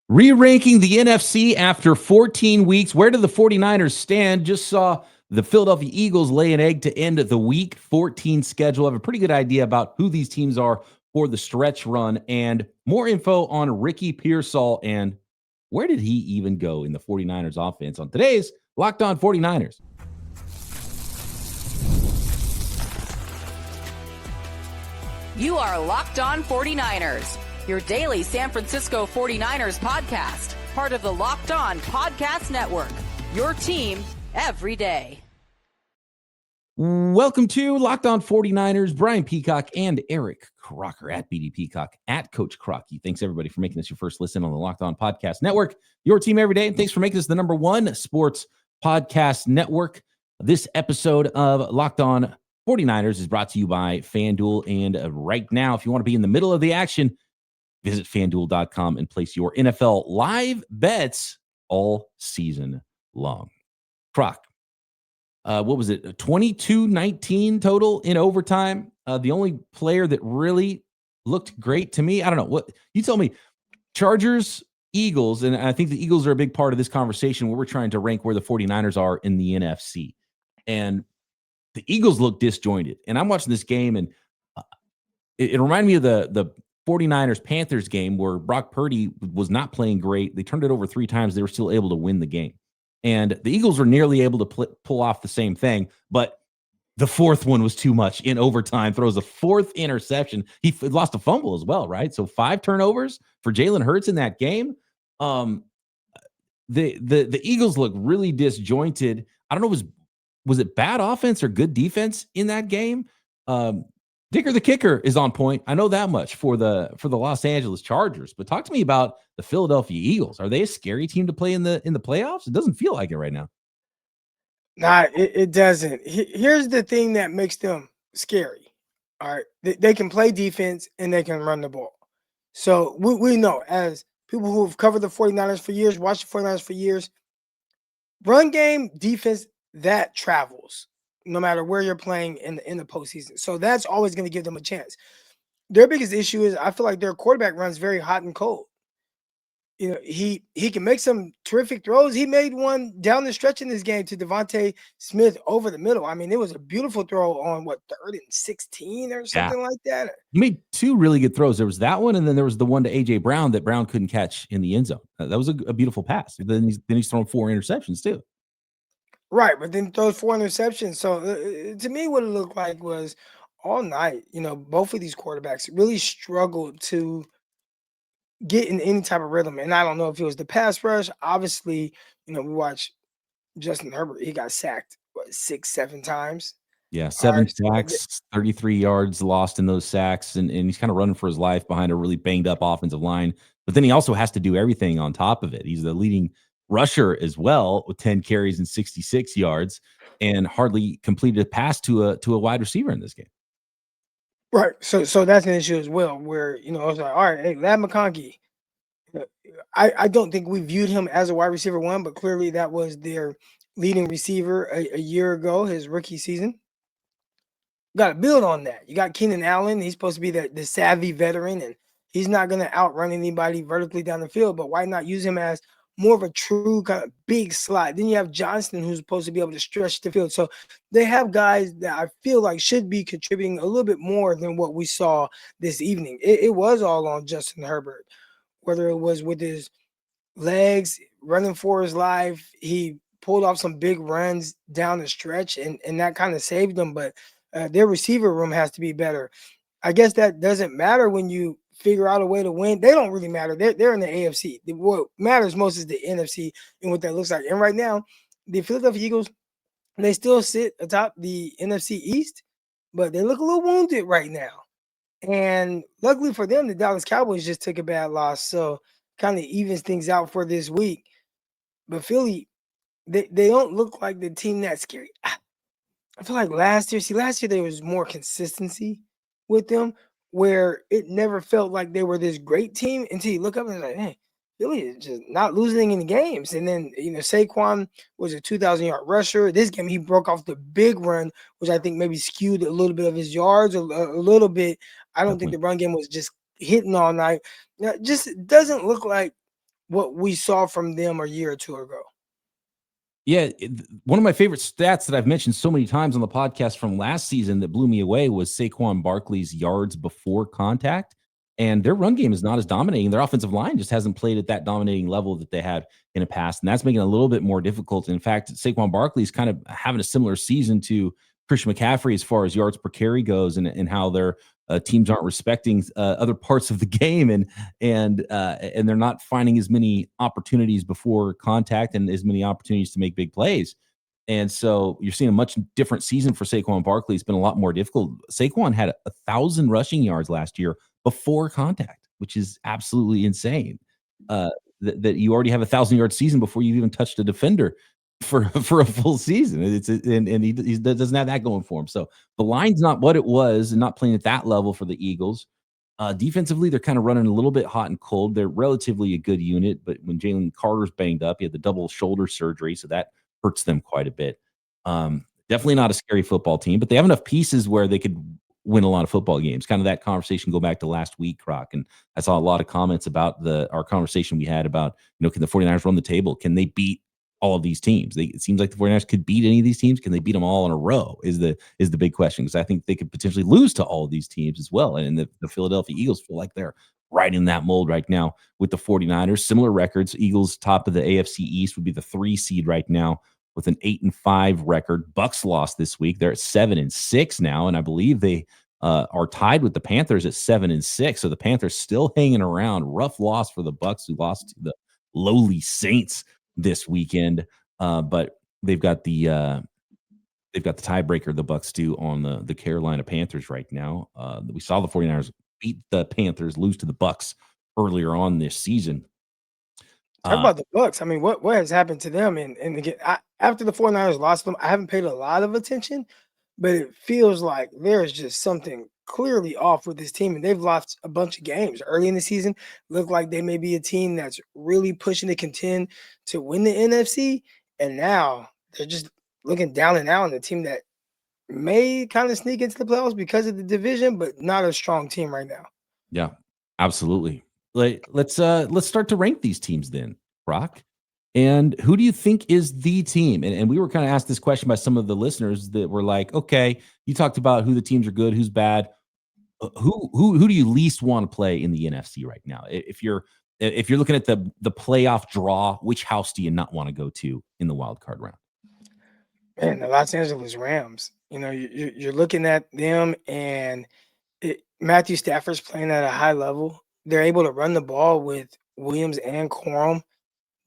Re-ranking the NFC after 14 weeks. Where do the 49ers stand? Just saw the Philadelphia Eagles lay an egg to end the week 14 schedule. I have a pretty good idea about who these teams are for the stretch run and more info on Ricky Pearsall and where did he even go in the 49ers offense on today's Locked On 49ers. You are Locked On 49ers, your daily San Francisco 49ers podcast, part of the Locked On Podcast Network, your team every day. Welcome to Locked On 49ers. Brian Peacock and Eric Crocker at BD Peacock, at Coach Crocky. Thanks, everybody, for making this your first listen on the Locked On Podcast Network, your team every day. And thanks for making this the number one sports podcast network. This episode of Locked On 49ers is brought to you by FanDuel. And right now, if you want to be in the middle of the action, visit FanDuel.com and place your NFL live bets all season long. Croc. What was it? 22-19 total in overtime. The only player that really looked great to me, I don't know. What you tell me, Chargers, Eagles, and I think the Eagles are a big part of this conversation where we're trying to rank where the 49ers are in the NFC. And the Eagles look disjointed. And I'm watching this game, and it reminded me of the 49ers-Panthers game where Brock Purdy was not playing great. They turned it over 3 times. They were still able to win the game. And the Eagles were nearly able to pull off the same thing, but the fourth one was too much in overtime. Throws a 4th interception. He lost a fumble as well, right? So 5 turnovers for Jalen Hurts in that game. The Eagles look really disjointed. I don't know, was it bad offense or good defense in that game? Dicker the kicker is on point. I know that much for the Los Angeles Chargers. But talk to me about the Philadelphia Eagles. Are they a scary team to play in the playoffs? It doesn't feel like it right now. Nah, it doesn't. Here's the thing that makes them scary. All right, they can play defense and they can run the ball. So we know, as people who have covered the 49ers for years, watched the 49ers for years, run game, defense, that travels no matter where you're playing in the postseason. So that's always going to give them a chance. Their biggest issue is I feel like their quarterback runs very hot and cold. You know, he can make some terrific throws. He made one down the stretch in this game to Devontae Smith over the middle. I mean, it was a beautiful throw on 3rd and 16 or something like that. He made 2 really good throws. There was that one, and then there was the one to A.J. Brown that Brown couldn't catch in the end zone. That was a beautiful pass. Then he's thrown 4 interceptions too. Right, but then throws 4 interceptions. So to me, what it looked like was all night, both of these quarterbacks really struggled to get in any type of rhythm. And I don't know if it was the pass rush. Obviously, we watched Justin Herbert. He got sacked, 6-7 times? Yeah, 7 sacks, 33 yards lost in those sacks. And he's kind of running for his life behind a really banged up offensive line. But then he also has to do everything on top of it. He's the leading rusher as well with 10 carries and 66 yards and hardly completed a pass to a wide receiver in this game. Right. So that's an issue as well where, I was like, all right, hey, Ladd McConkey, I don't think we viewed him as a wide receiver 1, but clearly that was their leading receiver a year ago, his rookie season. Got to build on that. You got Keenan Allen. He's supposed to be the savvy veteran, and he's not going to outrun anybody vertically down the field, but why not use him as more of a true kind of big slot? Then you have Johnston, who's supposed to be able to stretch the field. So they have guys that I feel like should be contributing a little bit more than what we saw this evening. It was all on Justin Herbert, whether it was with his legs, running for his life. He pulled off some big runs down the stretch, and that kind of saved them. But their receiver room has to be better. I guess that doesn't matter when you figure out a way to win. They don't really matter. They're in the AFC. What matters most is the NFC and what that looks like. And right now, the Philadelphia Eagles, they still sit atop the NFC East, but they look a little wounded right now. And luckily for them, the Dallas Cowboys just took a bad loss, so kind of evens things out for this week. But Philly, they don't look like the team that's scary. I feel like last year there was more consistency with them, where it never felt like they were this great team until you look up and like, hey, Philly is just not losing any games. And then, Saquon was a 2,000-yard rusher. This game, he broke off the big run, which I think maybe skewed a little bit of his yards, a little bit. I don't think the run game was just hitting all night. It just doesn't look like what we saw from them a year or two ago. Yeah, one of my favorite stats that I've mentioned so many times on the podcast from last season that blew me away was Saquon Barkley's yards before contact. And their run game is not as dominating. Their offensive line just hasn't played at that dominating level that they had in the past. And that's making it a little bit more difficult. In fact, Saquon Barkley is kind of having a similar season to Christian McCaffrey as far as yards per carry goes, and how their teams aren't respecting other parts of the game, and they're not finding as many opportunities before contact and as many opportunities to make big plays. And so you're seeing a much different season for Saquon Barkley. It's been a lot more difficult. Saquon had 1,000 rushing yards last year before contact, which is absolutely insane. That you already have 1,000-yard season before you've even touched a defender for a full season. And he doesn't have that going for him. So the line's not what it was, and not playing at that level for the Eagles. Defensively, they're kind of running a little bit hot and cold. They're relatively a good unit, but when Jalen Carter's banged up, he had the double shoulder surgery, so that hurts them quite a bit. Definitely not a scary football team, but they have enough pieces where they could win a lot of football games. Kind of that conversation go back to last week, Croc, and I saw a lot of comments about our conversation we had about, can the 49ers run the table? Can they beat all of these teams? It seems like the 49ers could beat any of these teams. Can they beat them all in a row is the big question, because I think they could potentially lose to all of these teams as well. And the Philadelphia Eagles feel like they're right in that mold right now with the 49ers. Similar records. Eagles top of the AFC East would be the 3 seed right now with an 8-5 record. Bucks lost this week. They're at 7-6 now, and I believe they are tied with the Panthers at 7-6. So the Panthers still hanging around. Rough loss for the Bucks, who lost to the lowly Saints this weekend. But they've got the tiebreaker, the Bucks do, on the Carolina Panthers right now. We saw the 49ers beat the Panthers, lose to the Bucks earlier on this season. Talk about the Bucks. I mean, what has happened to them? And again, after the 49ers lost them, I haven't paid a lot of attention, but it feels like there's just something clearly off with this team, and they've lost a bunch of games early in the season. Look like they may be a team that's really pushing to contend to win the NFC, and now they're just looking down and out on the team that may kind of sneak into the playoffs because of the division, but not a strong team right now. Yeah, absolutely. Let's start to rank these teams then, Brock. And who do you think is the team? And we were kind of asked this question by some of the listeners that were like, okay, you talked about who the teams are good, who's bad. Who do you least want to play in the NFC right now? If you're looking at the playoff draw, which house do you not want to go to in the wild card round? Man, the Los Angeles Rams. You're looking at them, and Matthew Stafford's playing at a high level. They're able to run the ball with Williams and Corum.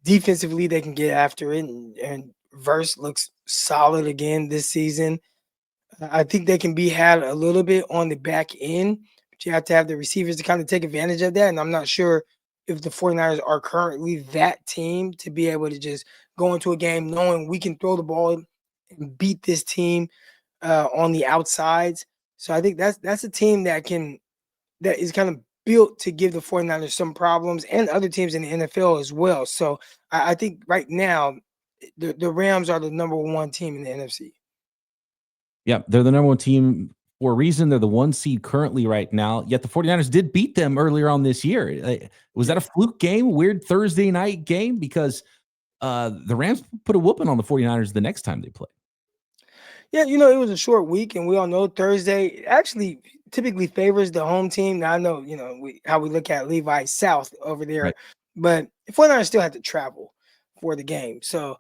Defensively, they can get after it, and Verse looks solid again this season. I think they can be had a little bit on the back end, but you have to have the receivers to kind of take advantage of that. And I'm not sure if the 49ers are currently that team to be able to just go into a game knowing we can throw the ball and beat this team on the outsides. So I think that's a team that is kind of built to give the 49ers some problems, and other teams in the NFL as well. So I think right now the Rams are the number one team in the NFC. Yeah, they're the number one team for a reason. They're the 1 seed currently right now, yet the 49ers did beat them earlier on this year. Was that a fluke game, weird Thursday night game? Because the Rams put a whooping on the 49ers the next time they play. Yeah, it was a short week, and we all know Thursday actually typically favors the home team. Now, I know, how we look at Levi South over there, right, but the 49ers still had to travel for the game. So,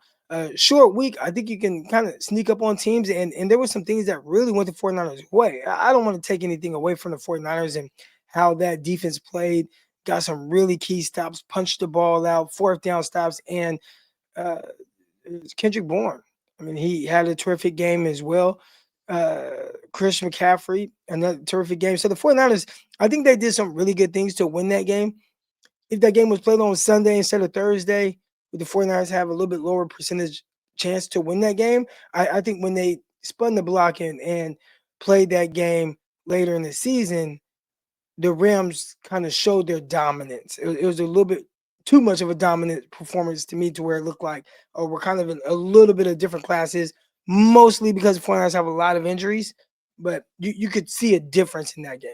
short week, I think you can kind of sneak up on teams, and there were some things that really went the 49ers' way. I don't want to take anything away from the 49ers and how that defense played, got some really key stops, punched the ball out, 4th down stops, and Kendrick Bourne. I mean, he had a terrific game as well. Christian McCaffrey, another terrific game. So the 49ers, I think they did some really good things to win that game. If that game was played on Sunday instead of Thursday, would the 49ers have a little bit lower percentage chance to win that game? I think when they spun the block and played that game later in the season, the Rams kind of showed their dominance. It was a little bit too much of a dominant performance to me, to where it looked like, we're kind of in a little bit of different classes, mostly because the 49ers have a lot of injuries, but you could see a difference in that game.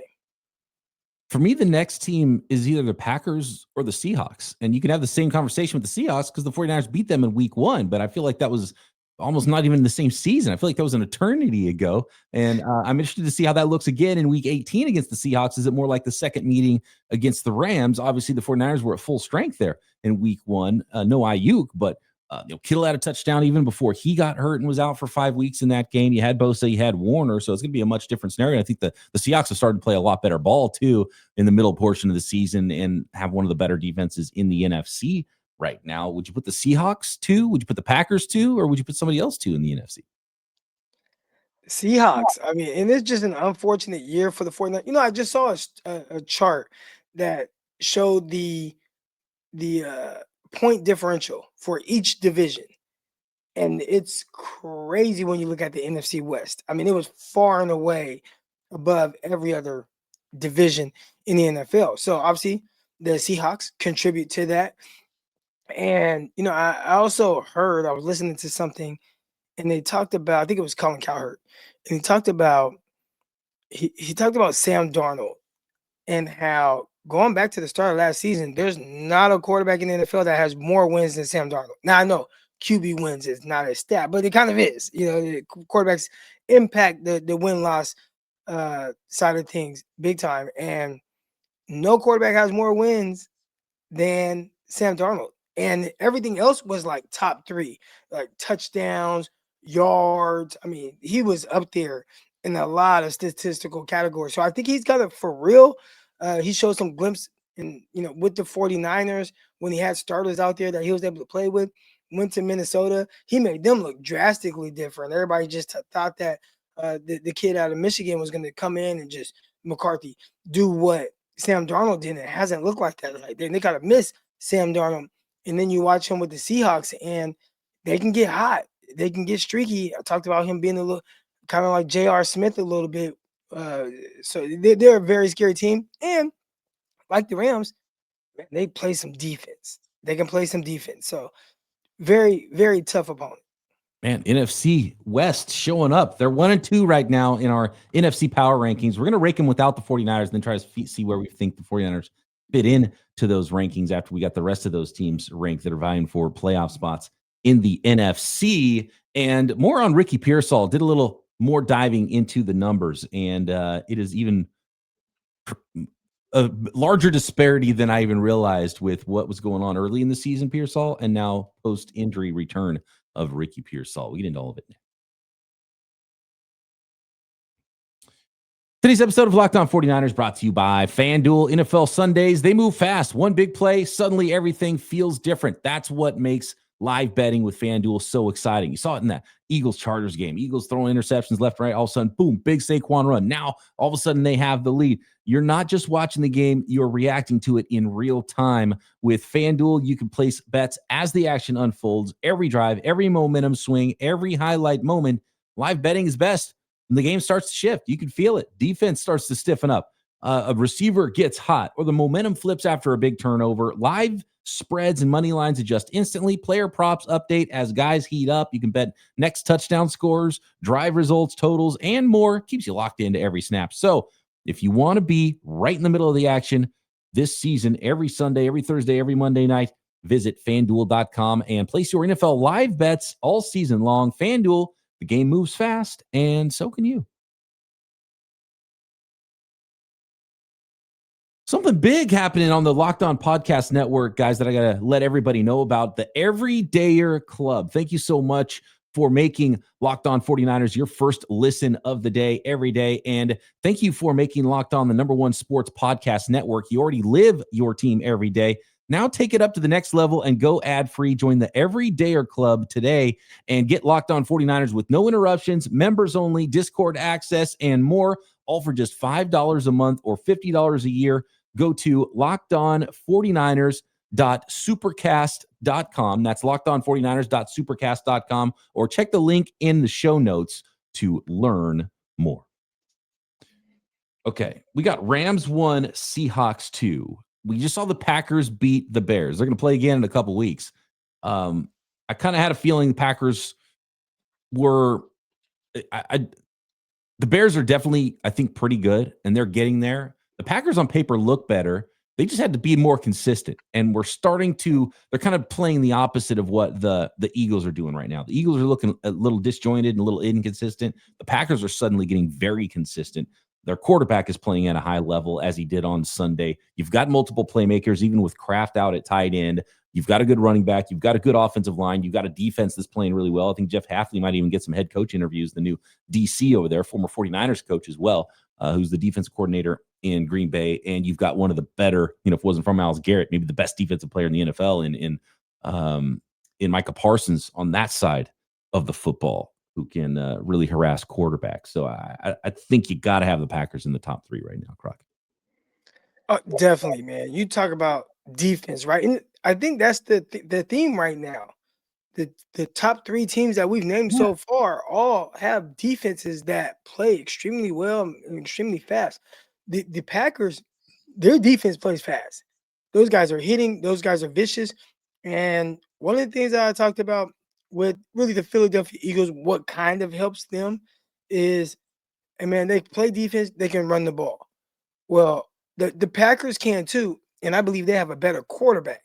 For me, the next team is either the Packers or the Seahawks. And you can have the same conversation with the Seahawks because the 49ers beat them in week 1. But I feel like that was almost not even the same season. I feel like that was an eternity ago. And I'm interested to see how that looks again in week 18 against the Seahawks. Is it more like the second meeting against the Rams? Obviously, the 49ers were at full strength there in week 1. No Ayuk, but Kittle had a touchdown even before he got hurt and was out for 5 weeks in that game. You had Bosa, you had Warner, so it's going to be a much different scenario. I think the Seahawks have started to play a lot better ball, too, in the middle portion of the season and have one of the better defenses in the NFC right now. Would you put the Seahawks 2? Would you put the Packers 2? Or would you put somebody else 2 in the NFC? Seahawks. I mean, and it's just an unfortunate year for the 49ers. I just saw a chart that showed the point differential for each division. And it's crazy when you look at the NFC West. I mean, it was far and away above every other division in the NFL. So obviously the Seahawks contribute to that. And, I also heard, I was listening to something and they talked about, I think it was Colin Cowherd, and he talked about Sam Darnold and how going back to the start of last season, there's not a quarterback in the NFL that has more wins than Sam Darnold. Now I know QB wins is not a stat, but it kind of is. The quarterbacks impact the win-loss side of things big time. And no quarterback has more wins than Sam Darnold. And everything else was like top 3, like touchdowns, yards. I mean, he was up there in a lot of statistical categories. So I think he's got it for real. He showed some glimpse in, with the 49ers when he had starters out there that he was able to play with. Went to Minnesota. He made them look drastically different. Everybody just thought that the kid out of Michigan was going to come in and just McCarthy do what Sam Darnold did. It hasn't looked like that. Like they got to miss Sam Darnold. And then you watch him with the Seahawks, and they can get hot. They can get streaky. I talked about him being a little kind of like J.R. Smith a little bit. So they're a very scary team. And like the Rams, man, they play some defense. They can play some defense. So very, very tough opponent. Man, NFC West showing up. They're 1 and 2 right now in our NFC power rankings. We're going to rake them without the 49ers and then try to see where we think the 49ers fit in to those rankings after we got the rest of those teams ranked that are vying for playoff spots in the NFC. And more on Ricky Pearsall. Did a little more diving into the numbers, and it is even a larger disparity than I even realized with what was going on early in the season, Pearsall, and now post-injury return of Ricky Pearsall. We get into all of it now. Today's episode of Locked On 49ers brought to you by FanDuel. NFL Sundays, they move fast. One big play, suddenly everything feels different. That's what makes live betting with FanDuel so exciting. You saw it in that Eagles-Chargers game. Eagles throwing interceptions left and right. All of a sudden, boom, big Saquon run. Now, all of a sudden, they have the lead. You're not just watching the game, you're reacting to it in real time. With FanDuel, you can place bets as the action unfolds. Every drive, every momentum swing, every highlight moment. Live betting is best. When the game starts to shift, you can feel it. Defense starts to stiffen up. A receiver gets hot, or the momentum flips after a big turnover. Live spreads and money lines adjust instantly. Player props update as guys heat up. You can bet next touchdown scores, drive results, totals, and more. Keeps you locked into every snap. So if you want to be right in the middle of the action this season, every Sunday, every Thursday, every Monday night, visit FanDuel.com and place your NFL live bets all season long. FanDuel, the game moves fast, and so can you. Something big happening on the Locked On Podcast Network, guys, that I got to let everybody know about. The Everydayer Club. Thank you so much for making Locked On 49ers your first listen of the day every day. And thank you for making Locked On the #1 sports podcast network. You already live your team every day. Now take it up to the next level and go ad-free. Join the Everydayer Club today and get Locked On 49ers with no interruptions, members only, Discord access, and more, all for just $5 a month or $50 a year. Go to lockedon49ers.supercast.com. That's lockedon49ers.supercast.com, or check the link in the show notes to learn more. Okay, we got Rams 1, Seahawks 2. We just saw the Packers beat the Bears. They're going to play again in a couple weeks. I kind of had a feeling the Packers were the Bears are definitely, I think, pretty good, and they're getting there. The Packers on paper look better. They just had to be more consistent. And they're kind of playing the opposite of what the Eagles are doing right now. The Eagles are looking a little disjointed and a little inconsistent. The Packers are suddenly getting very consistent. Their quarterback is playing at a high level as he did on Sunday. You've got multiple playmakers, even with Kraft out at tight end. You've got a good running back. You've got a good offensive line. You've got a defense that's playing really well. I think Jeff Hafley might even get some head coach interviews, the new DC over there, former 49ers coach as well, who's the defensive coordinator in Green Bay. And you've got one of the better, if it wasn't for Myles Garrett, maybe the best defensive player in the NFL in Micah Parsons on that side of the football, who can really harass quarterbacks. So I think you got to have the Packers in the top 3 right now, Crocker. Definitely, man. You talk about defense, right? And I think that's the theme right now. The top 3 teams that we've named so far all have defenses that play extremely well and extremely fast. The Packers, their defense plays fast. Those guys are hitting. Those guys are vicious. And one of the things that I talked about with really the Philadelphia Eagles, what kind of helps them is, man, they play defense. They can run the ball. Well, the Packers can too, and I believe they have a better quarterback.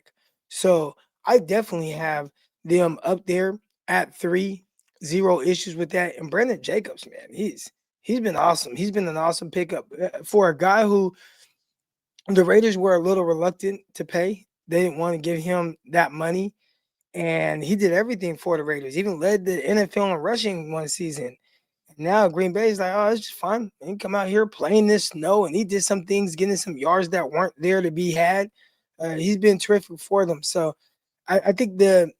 So I definitely have them up there at 3, 0 issues with that. And Brandon Jacobs, man, he's been awesome. He's been an awesome pickup for a guy who the Raiders were a little reluctant to pay. They didn't want to give him that money, and he did everything for the Raiders. Even led the NFL in rushing one season. Now Green Bay is like, oh, it's just fun. He come out here playing this snow, and he did some things, getting some yards that weren't there to be had. He's been terrific for them. So I think the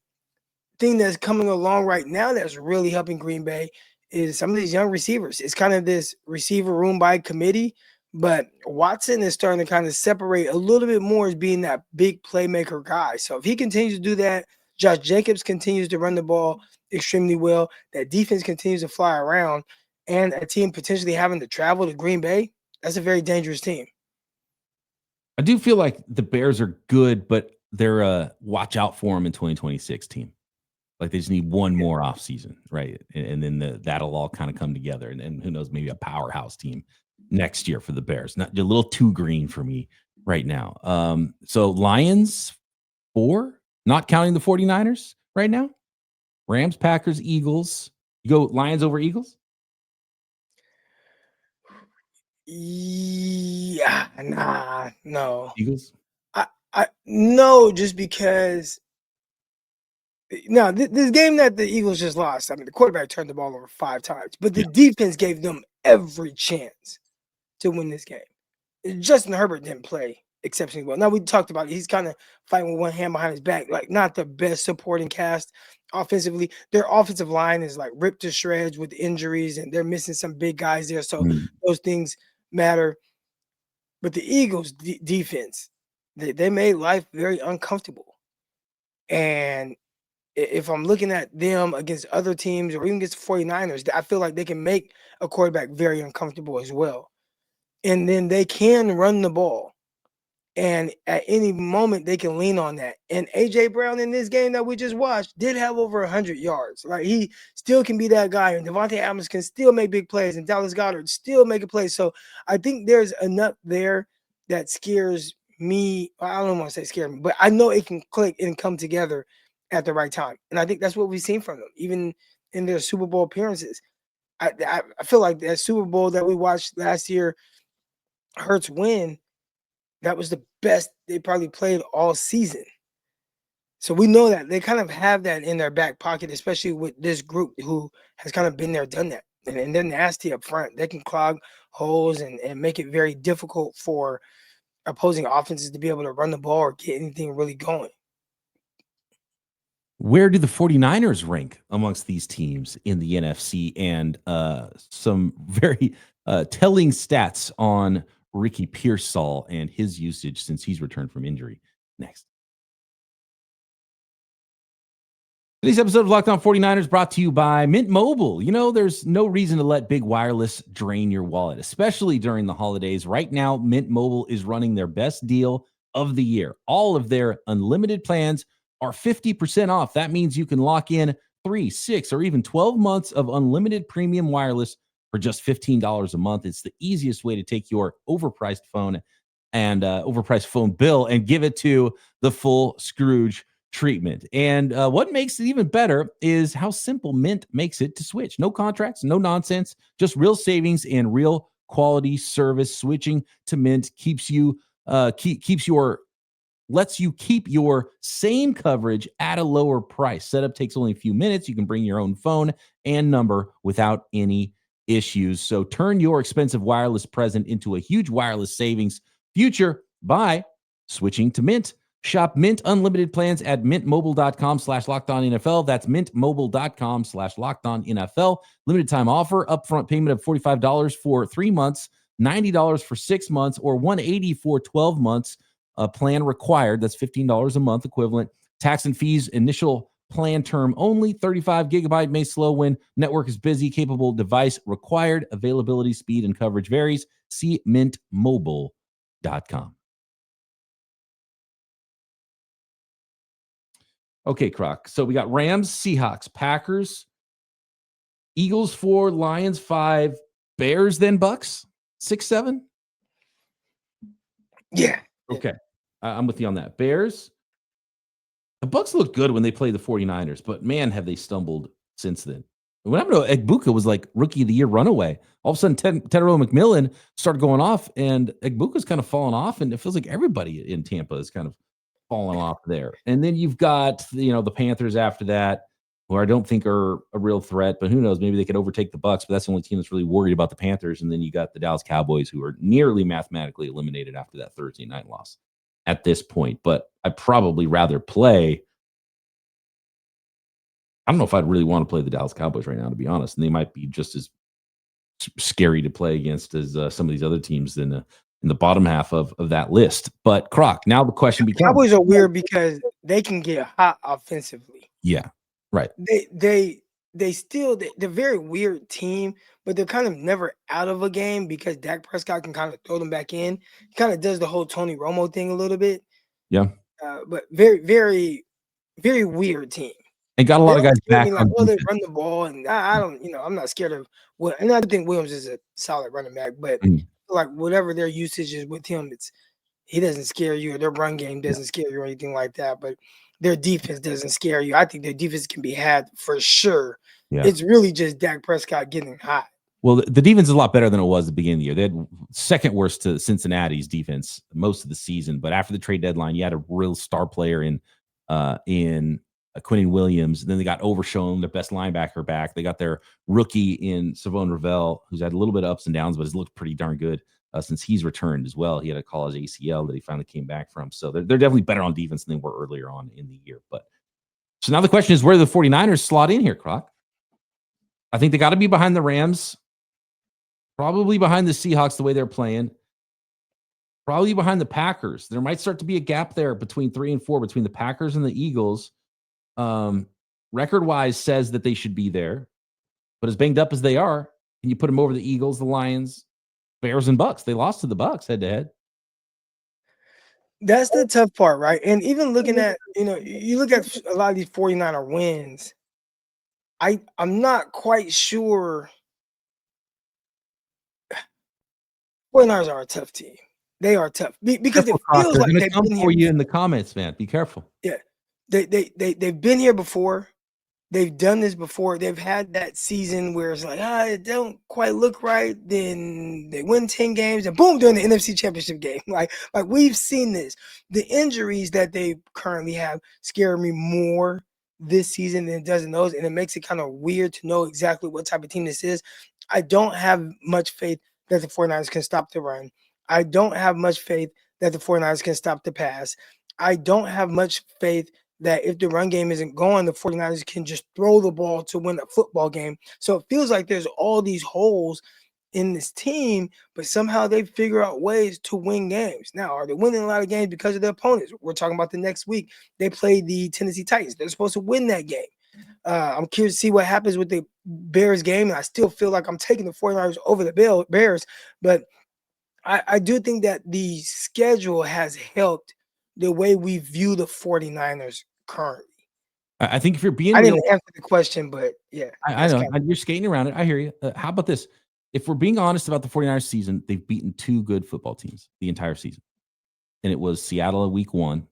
thing that's coming along right now that's really helping Green Bay is some of these young receivers. It's kind of this receiver room by committee, but Watson is starting to kind of separate a little bit more as being that big playmaker guy. So if he continues to do that, Josh Jacobs continues to run the ball extremely well, that defense continues to fly around, and a team potentially having to travel to Green Bay, that's a very dangerous team. I do feel like the Bears are good, but they're a watch out for them in 2026 team. Like they just need one more offseason, right? And then that'll all kind of come together. And who knows, maybe a powerhouse team next year for the Bears. Not a little too green for me right now. So Lions 4, not counting the 49ers right now. Rams, Packers, Eagles. You go Lions over Eagles? Yeah, no. Eagles? No, just because this game that the Eagles just lost, I mean, the quarterback turned the ball over 5 times, but the defense gave them every chance to win this game. Justin Herbert didn't play exceptionally well. Now, we talked about it. He's kind of fighting with one hand behind his back, like not the best supporting cast offensively. Their offensive line is like ripped to shreds with injuries, and they're missing some big guys there. So those things matter. But the Eagles defense, they made life very uncomfortable. And if I'm looking at them against other teams or even against the 49ers, I feel like they can make a quarterback very uncomfortable as well. And then they can run the ball. And at any moment, they can lean on that. And A.J. Brown in this game that we just watched did have over 100 yards. Like, he still can be that guy. And Devontae Adams can still make big plays. And Dallas Goedert still make a play. So I think there's enough there that scares me. I don't want to say scare me, but I know it can click and come together at the right time. And I think that's what we've seen from them, even in their Super Bowl appearances. I feel like that Super Bowl that we watched last year, Hurts win, that was the best they probably played all season. So we know that they kind of have that in their back pocket, especially with this group who has kind of been there, done that. And they're nasty up front. They can clog holes and make it very difficult for opposing offenses to be able to run the ball or get anything really going. Where do the 49ers rank amongst these teams in the NFC? And some very telling stats on Ricky Pearsall and his usage since he's returned from injury. Next. Today's episode of Locked On 49ers brought to you by Mint Mobile. You know, there's no reason to let big wireless drain your wallet, especially during the holidays. Right now, Mint Mobile is running their best deal of the year. All of their unlimited plans are 50% off. That means you can lock in 3, 6, or even 12 months of unlimited premium wireless for just $15 a month. It's the easiest way to take your overpriced phone and overpriced phone bill and give it to the full Scrooge treatment. And what makes it even better is how simple Mint makes it to switch. No contracts, no nonsense, just real savings and real quality service. Switching to Mint lets you keep your same coverage at a lower price. Setup takes only a few minutes. You can bring your own phone and number without any issues. So turn your expensive wireless present into a huge wireless savings future by switching to Mint. Shop Mint Unlimited plans at mintmobile.com/LockedOnNFL. That's mintmobile.com/LockedOnNFL. Limited time offer, upfront payment of $45 for 3 months, $90 for 6 months, or $180 for 12 months. A plan required. That's $15 a month equivalent. Tax and fees, initial plan term only. 35 gigabyte may slow when network is busy. Capable device required. Availability, speed, and coverage varies. See mintmobile.com. Okay, Croc. So we got Rams, Seahawks, Packers, Eagles 4, Lions 5, Bears, then Bucks 6, 7. Yeah. Okay. I'm with you on that. Bears. The Bucks looked good when they played the 49ers, but man, have they stumbled since then. What happened to Egbuka was like rookie of the year runaway. All of a sudden, Tedero McMillan started going off, and Egbuka's kind of fallen off, and it feels like everybody in Tampa is kind of falling off there. And then you've got, the Panthers after that, who I don't think are a real threat, but who knows? Maybe they could overtake the Bucks, but that's the only team that's really worried about the Panthers. And then you got the Dallas Cowboys, who are nearly mathematically eliminated after that Thursday night loss at this point. But I'd probably rather play. I don't know if I'd really want to play the Dallas Cowboys right now, to be honest. And they might be just as scary to play against as some of these other teams in the bottom half of that list. But Croc, now the question becomes: Cowboys are weird because they can get hot offensively. Yeah, right. They're a very weird team, but they're kind of never out of a game because Dak Prescott can kind of throw them back in. He kind of does the whole Tony Romo thing a little bit. Yeah. But very, very, very weird team. And got a lot of guys back. They run the ball, and I don't, I'm not scared of what. And I think Williams is a solid running back, but like whatever their usage is with him, he doesn't scare you, or their run game doesn't scare you or anything like that. But their defense doesn't scare you. I think their defense can be had for sure. Yeah. It's really just Dak Prescott getting hot. Well, the defense is a lot better than it was at the beginning of the year. They had second worst to Cincinnati's defense most of the season, but after the trade deadline, you had a real star player in Quinnen Williams. And then they got Overshown, their best linebacker, back. They got their rookie in Savon Ravel, who's had a little bit of ups and downs, but has looked pretty darn good since he's returned as well. He had a college ACL that he finally came back from. So they're definitely better on defense than they were earlier on in the year. But so now the question is, where do the 49ers slot in here, Croc? I think they got to be behind the Rams, probably behind the Seahawks the way they're playing, probably behind the Packers. There might start to be a gap there between 3 and 4, between the Packers and the Eagles. Record-wise says that they should be there, but as banged up as they are, can you put them over the Eagles, the Lions, Bears, and Bucks? They lost to the Bucks head-to-head. That's the tough part, right? And even looking at, you look at a lot of these 49er wins, I'm not quite sure. 49ers are a tough team. They are tough because it feels like they've been here for you in the comments, man. Be careful. Yeah, they've been here before. They've done this before. They've had that season where it's like, it don't quite look right. Then they win 10 games and boom, they're in the NFC Championship game. Like we've seen this. The injuries that they currently have scare me more this season than it does in those, and it makes it kind of weird to know exactly what type of team this is. I don't have much faith that the 49ers can stop the run. I don't have much faith that the 49ers can stop the pass. I don't have much faith that if the run game isn't going, the 49ers can just throw the ball to win a football game. So it feels like there's all these holes in this team, but somehow they figure out ways to win games. Now, are they winning a lot of games because of their opponents? We're talking about the next week. They play the Tennessee Titans. They're supposed to win that game. I'm curious to see what happens with the Bears game. And I still feel like I'm taking the 49ers over the Bears, but I do think that the schedule has helped the way we view the 49ers currently. I think if you're being I didn't answer the question, but yeah. I know. You're skating around it. I hear you. How about this? if we're being honest about the 49ers season, they've beaten 2 good football teams the entire season. And it was Seattle in week 1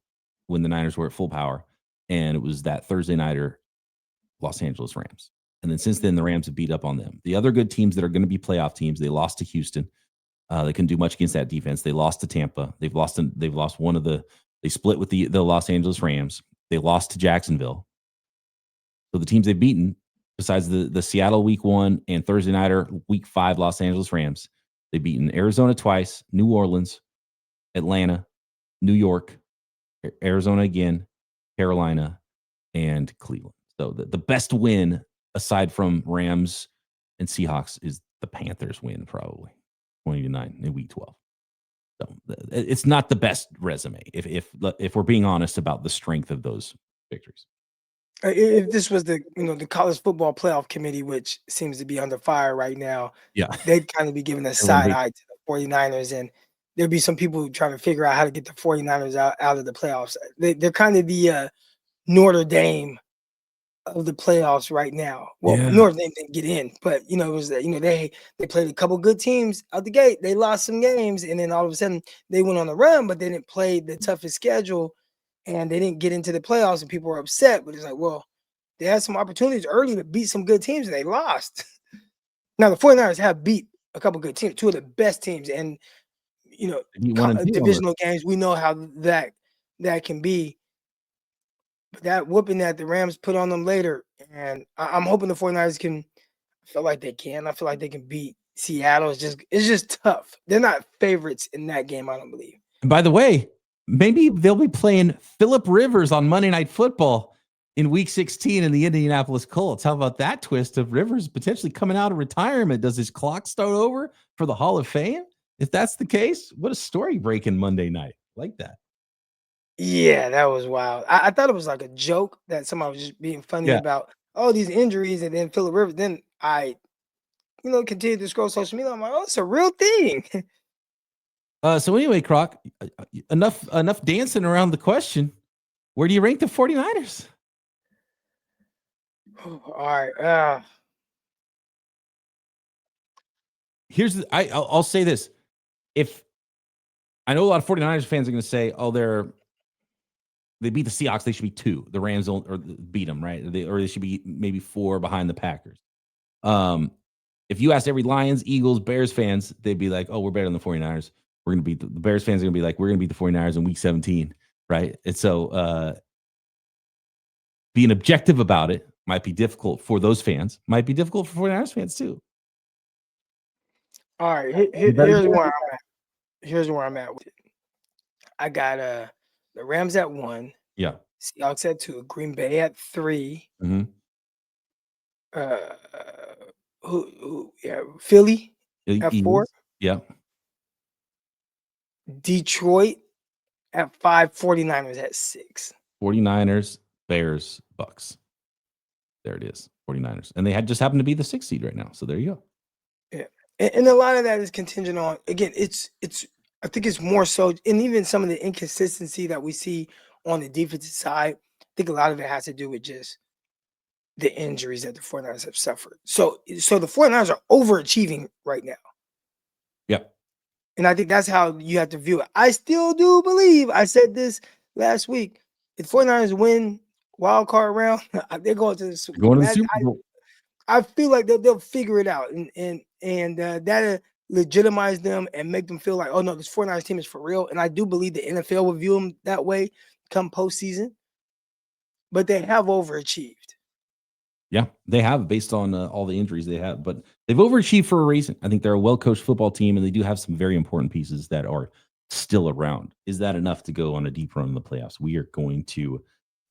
when the Niners were at full power. And it was that Thursday nighter, Los Angeles Rams. And then since then, the Rams have beat up on them. The other good teams that are going to be playoff teams, they lost to Houston. They couldn't do much against that defense. They lost to Tampa. They've lost one of the. They split with the Los Angeles Rams. They lost to Jacksonville. So the teams they've beaten, besides the Seattle week 1 and Thursday nighter week 5 Los Angeles Rams, they've beaten Arizona twice, New Orleans, Atlanta, New York, Arizona again, Carolina, and Cleveland. So the best win aside from Rams and Seahawks is the Panthers win, probably 20-9 in week 12. So it's not the best resume if we're being honest about the strength of those victories. If this was the college football playoff committee, which seems to be under fire right now, yeah, they'd kind of be giving a side eye to the 49ers, and there'd be some people trying to figure out how to get the 49ers out of the playoffs. They're kind of the Notre Dame of the playoffs right now. Well, Notre Dame didn't get in, but it was they played a couple good teams out the gate. They lost some games, and then all of a sudden they went on a run, but they didn't play the toughest schedule, and they didn't get into the playoffs, and people were upset. But it's like, well, they had some opportunities early to beat some good teams, and they lost. Now the 49ers have beat a couple good teams, 2 of the best teams, and divisional games. We know how that can be. But that whooping that the Rams put on them later, and I'm hoping the 49ers can. I feel like they can. I feel like they can beat Seattle. It's just tough. They're not favorites in that game, I don't believe. And by the way, maybe they'll be playing Phillip Rivers on Monday Night Football in Week 16 in the Indianapolis Colts. How about that twist of Rivers potentially coming out of retirement? Does his clock start over for the Hall of Fame? If that's the case, what a story breaking Monday night. Like that. Yeah, that was wild. I thought it was like a joke that somebody was just being funny about these injuries, and then Phillip Rivers. Then I, continued to scroll social media. I'm like, oh, it's a real thing. So anyway, Croc, enough dancing around the question. Where do you rank the 49ers? All right. I'll say this. If I know a lot of 49ers fans are going to say, oh, they beat the Seahawks, they should be 2. The Rams beat them, right? Or they should be maybe 4 behind the Packers. If you asked every Lions, Eagles, Bears fans, they'd be like, oh, we're better than the 49ers. We're going to beat the Bears fans are going to be like, we're going to beat the 49ers in week 17, right? And so being objective about it might be difficult for those fans, might be difficult for 49ers fans too. All right, here's where I'm at. Here's where I'm at with it. I got the Rams at 1. Yeah. Seahawks at 2. Green Bay at 3. Mm-hmm. Philly at 4. Yeah. Detroit at 5. 49ers at 6. 49ers, Bears, Bucks. There it is. 49ers. And they just happen to be the 6th seed right now. So there you go. Yeah. And a lot of that is contingent on, again, I think it's more so, and even some of the inconsistency that we see on the defensive side, I think a lot of it has to do with just the injuries that the 49ers have suffered. So the 49ers are overachieving right now. Yep. And I think that's how you have to view it. I still do believe, I said this last week, if 49ers win wild card round, they're going to the Super Bowl. I feel like they'll figure it out, and that'll legitimize them and make them feel like, oh no, this 49ers team is for real. And I do believe the NFL will view them that way come postseason. But they have overachieved. Yeah, they have, based on all the injuries they have. But they've overachieved for a reason. I think they're a well-coached football team, and they do have some very important pieces that are still around. Is that enough to go on a deep run in the playoffs? We are going to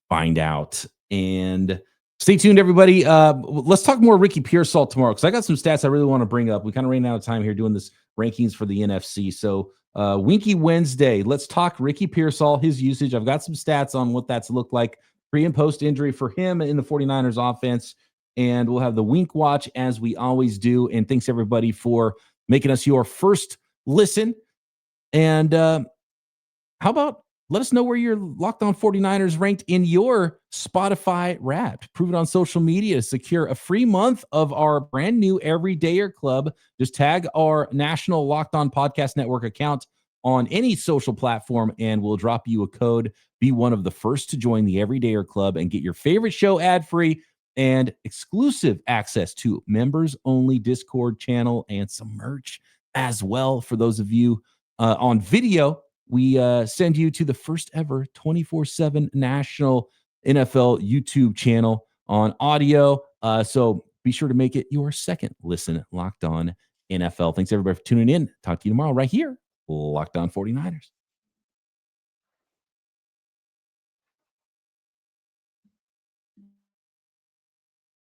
find out. And stay tuned, everybody. Let's talk more Ricky Pearsall tomorrow, because I got some stats I really want to bring up. We kind of ran out of time here doing this rankings for the NFC. So Winky Wednesday, let's talk Ricky Pearsall, his usage. I've got some stats on what that's looked like pre and post injury for him in the 49ers offense. And we'll have the Wink Watch as we always do. And thanks everybody for making us your first listen. And how about let us know where your Locked On 49ers ranked in your Spotify Wrapped. Prove it on social media. Secure a free month of our brand new Everydayer Club. Just tag our national Locked On Podcast Network account on any social platform, and we'll drop you a code. Be one of the first to join the Everydayer Club and get your favorite show ad-free and exclusive access to members-only Discord channel and some merch as well. For those of you on video, we send you to the first ever 24/7 national NFL YouTube channel on audio. So be sure to make it your second listen, Locked On NFL. Thanks everybody for tuning in. Talk to you tomorrow right here, Locked On 49ers.